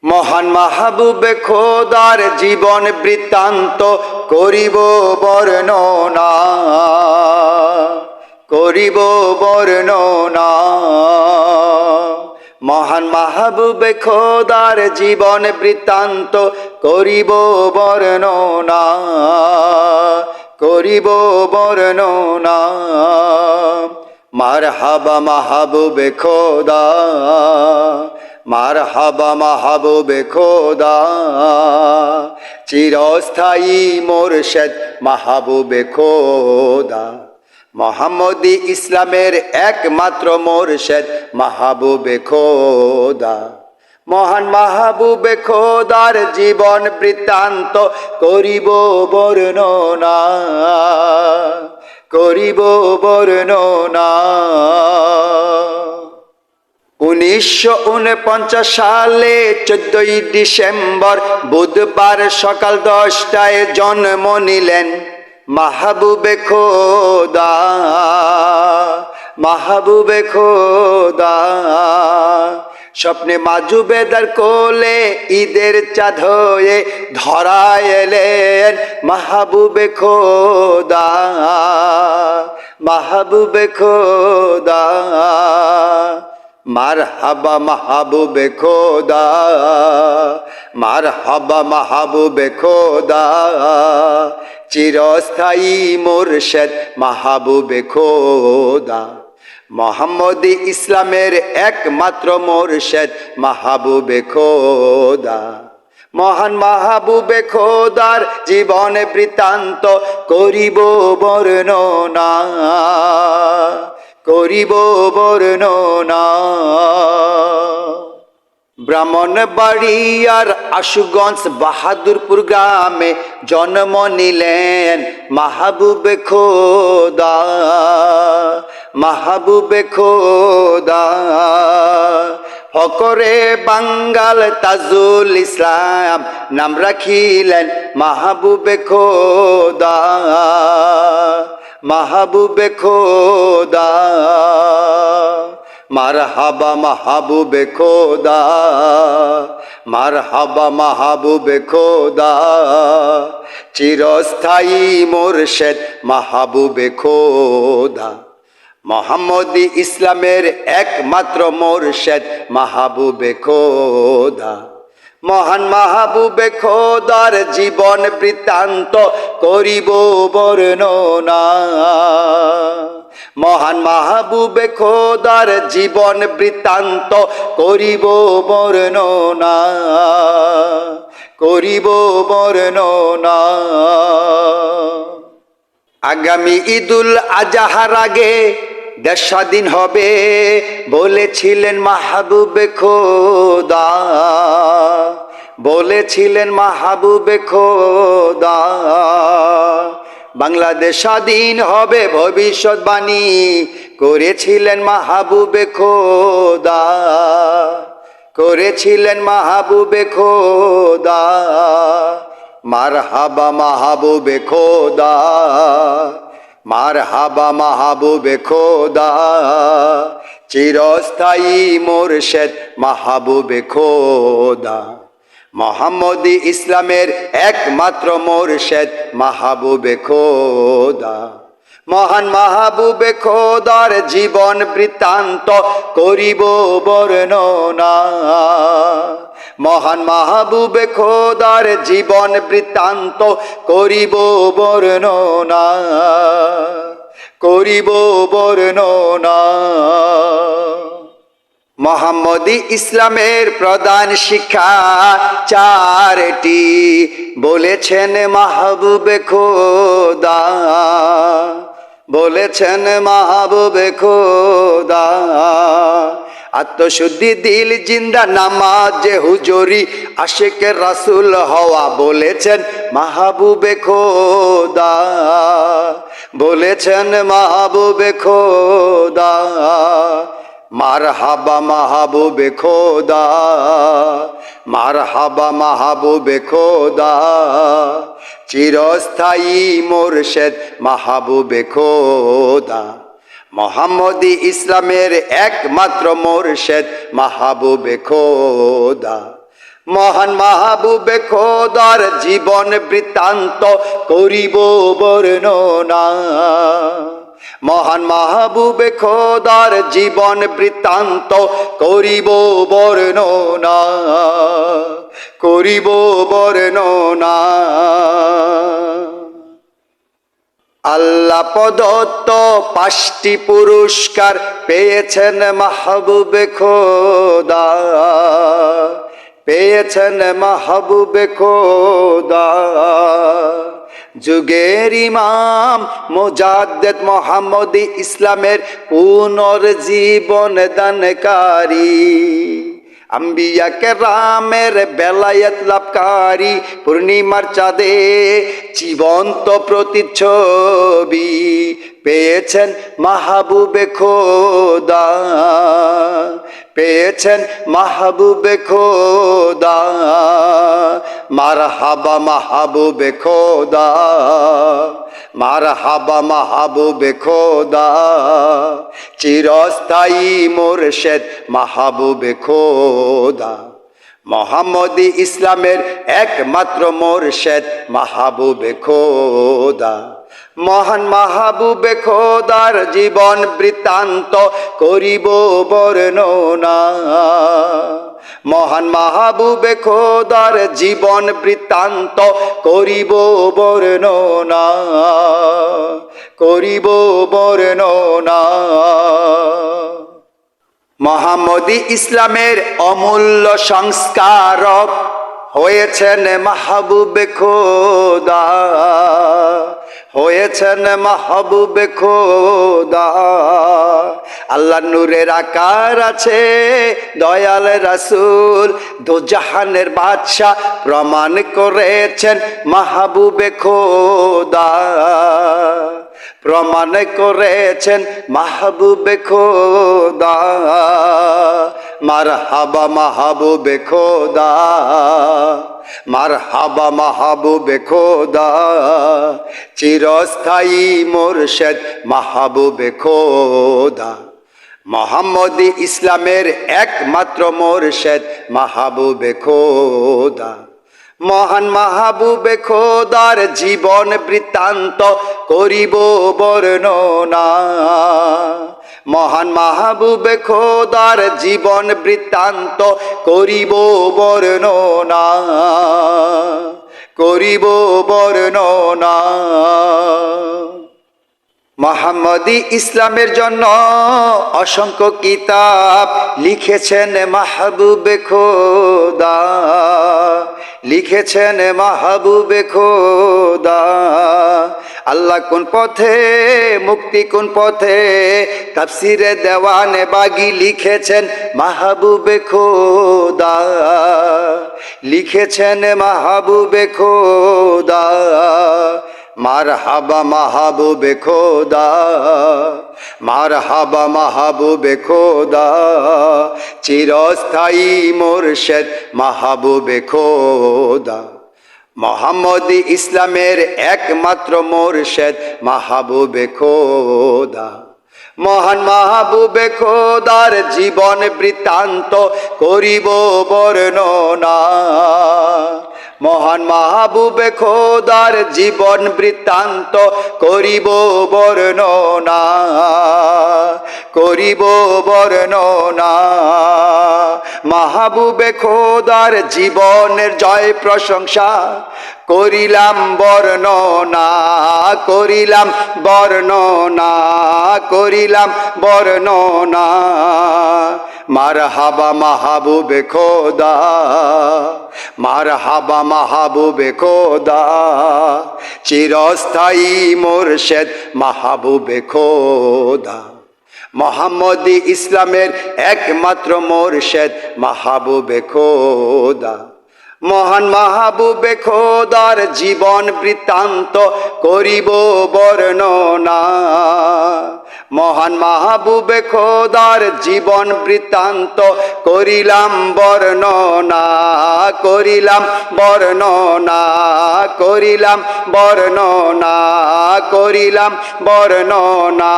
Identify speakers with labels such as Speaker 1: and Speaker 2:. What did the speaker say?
Speaker 1: মহান মাহবুবে খোদার জীবন বৃত্তান্ত করিব বর্ণনা, করিব বর্ণনা। মহান মাহবুবে খোদার জীবন বৃত্তান্ত করিব বর্ণনা, করিব বর্ণনা। মারহাবা মাহবুবে খোদা, মারহাবা মাহবুবে খোদা, চিরস্থায়ী মোরশেদ মাহবুবে খোদা। মোহাম্মদী ইসলামের একমাত্র মোরশেদ মাহবুবে খোদা। মহান মাহবুবে খোদার জীবন বৃত্তান্ত করিব বর্ণনা, করিব বর্ণনা। 1949 সালে 14ই ডিসেম্বর বুধবার সকাল 10টায় জন্ম নিলেন মাহবুবে খোদা, মাহবুবে খোদা। স্বপ্নে মাজুবেদার কোলে ঈদের চাঁদ হয়ে ধরায় এলেন মাহবুবে খোদা, মাহবুবে খোদা। মারহাবা মাহবুবে খোদা, মারহাবা মাহবুবে খোদা, চিরস্থায়ী মোরশেদ মাহবুবে খোদা। মোহাম্মদী ইসলামের একমাত্র মোরশেদ মাহবুবে খোদা। মহান মাহবুবে খোদার জীবন বৃত্তান্ত করিব বর্ণনা, করিব বর্ণনা। ব্রাহ্মণবাড়িয়ার আশুগঞ্জ বাহাদুরপুর গ্রামে জন্ম নিলেন মাহবুবে খোদা, মাহবুবে খোদা। ফকরে বাঙ্গাল তাজুল ইসলাম নাম রাখিলেন মাহবুবে খোদা, মাহবুবে খোদা। মারহাবা মাহবুবে খোদা, মারহাবা মাহবুবে খোদা, চিরস্থায়ী মোরশেদ মাহবুবে খোদা। মোহাম্মদী ইসলামের একমাত্র মোরশেদ মাহবুবে খোদা। মহান মাহবুবে খোদার জীবন বৃত্তান্ত করিব বর্ণনা, মহান মাহবুবে খোদার জীবন বৃত্তান্ত করিব বর্ণনা, করিব বর্ণনা। আগামী ঈদুল আজহার আগে দেশ স্বাধীন হবে বলেছিলেন মাহবুবে খোদা, বলেছিলেন মাহবুবে খোদা। বাংলাদেশ স্বাধীন হবে ভবিষ্যৎবাণী করেছিলেন মাহবুবে খোদা, করেছিলেন মাহবুবে খোদা। মারহাবা মাহবুবে খোদা, মারহাবা মাহবুবে খোদা, চিরস্থায়ী মোরশেদ মাহবুবে খোদা। মোহাম্মদী ইসলামের একমাত্র মোরশেদ মাহবুবে খোদা। মহান মাহবুবে খোদার জীবন বৃত্তান্ত করিব বর্ণনা, মহান মাহবুবে খোদার জীবন বৃত্তান্ত করিব বর্ণনা, করিব বর্ণনা। মোহাম্মদী ইসলামের প্রধান শিক্ষা চারটি বলেছেন মাহবুবে খোদা, বলেছেন মাহবুবে খোদা। আত্মশুদ্ধি, দিল জিন্দা, নামাজ, হুজুরি, আশিকে রাসূল হওয়া বলেছেন মাহবুবে খোদা, বলেছেন মাহবুবে খোদা। মারহাবা মাহবুবে খোদা, মারহাবা মাহবুবে খোদা, চিরস্থায়ী মোরশেদ মাহবুবে খোদা। মোহাম্মদী ইসলামের একমাত্র মোরশেদ মাহবুবে খোদা। মহান মাহবুবে খোদার জীবন বৃত্তান্ত করিব বর্ণনা। মহান মাহবুবে খোদার জীবন বৃত্তান্ত করিব বর্ণনা, করিব বর্ণনা। আল্লাহ প্রদত্ত 5টি পুরস্কার পেয়েছেন মাহবুবে খোদা, পেয়েছেন মাহবুবে খোদা। যুগের ইমাম মুজাদ্দেদ মোহাম্মদী ইসলামের পুনর্জীবন দানকারী, আম্বিয়া কেরামের বেলায়েত লাভকারী, পূর্ণিমার চাঁদে জীবন্ত প্রতিচ্ছবি পেয়েছেন মাহবুবে খোদা, পেয়েছেন মাহবুবে খোদা। মারহাবা মাহবুবে খোদা, মারহাবা মাহবুবে খোদা। চিরস্থায়ী মুর্শেদ মাহবুবে খোদা, মোহাম্মদী ইসলামের একমাত্র মুর্শেদ মাহবুবে খোদা। মহান মাহবুবে খোদার জীবন বৃত্তান্ত করিব বর্ণনা। মহান মাহবুবে খোদার জীবন বৃত্তান্ত করিব বর্ণনা, করিব বর্ণনা। মোহাম্মদী ইসলামের অমূল্য সংস্কারক হয়েছেন মাহবুবে খোদা, হয়েছেন মাহবুবে খোদা। আল্লাহ নূরের আকার আছে দয়াল রাসূল, দোজাহানের বাদশা প্রমাণ করেছেন মাহবুবে খোদা, প্রমাণ করেছেন মাহবুবে খোদা। মারহাবা মাহবুবে খোদা, মারহাবা মাহবুবে খোদা। চিরস্থায়ী মুর্শেদ মাহবুবে খোদা, মোহাম্মদী ইসলামের একমাত্র মুর্শেদ মাহবুবে খোদা। মহান মাহবুবে খোদার জীবন বৃত্তান্ত করিব বর্ণনা। মহান মাহবুবে খোদার জীবন বৃত্তান্ত করিব বর্ণনা, করিব বর্ণনা। মোহাম্মদী ইসলামের জন্য অসংখ্য কিতাব লিখেছেন মাহবুবে খোদা, লিখেছেন মাহবুবে খোদা। আল্লাহ কোন পথে, মুক্তি কোন পথে, তাফসিরে দেওয়ানে বাগি লিখেছেন মাহবুবে খোদা, লিখেছেন মাহবুবে খোদা। মারহাবা মাহবুবে খোদা, মারহাবা মাহবুবে খোদা। চিরস্থায়ী মুর্শেদ মাহবুবে খোদা, মোহাম্মদী ইসলামের একমাত্র মুর্শেদ মাহবুবে খোদা। মহান মাহবুবে খোদার জীবন বৃত্তান্ত করিব বর্ণনা। মহান মাহবুবে খোদার জীবন বৃত্তান্ত করিব বর্ণনা, করিব বর্ণনা। মাহবুবে খোদার জীবনের জয় প্রশংসা করিলাম বর্ণনা, করিলাম বর্ণনা, করিলাম বর্ণনা। মারহাবা মাহবুবে খোদা, মারহাবা মাহবুবে খোদা। চিরস্থায়ী মুর্শেদ মাহবুবে খোদা, মোহাম্মদী ইসলামের একমাত্র মুর্শেদ মাহবুবে খোদা। মহান মাহবুবে খোদার জীবন বৃত্তান্ত করিব বর্ণনা। মহান মাহবুবে খোদার জীবন বৃত্তান্ত করিলাম বর্ণনা, করিলাম বর্ণনা, করিলাম বর্ণনা, করিলাম বর্ণনা।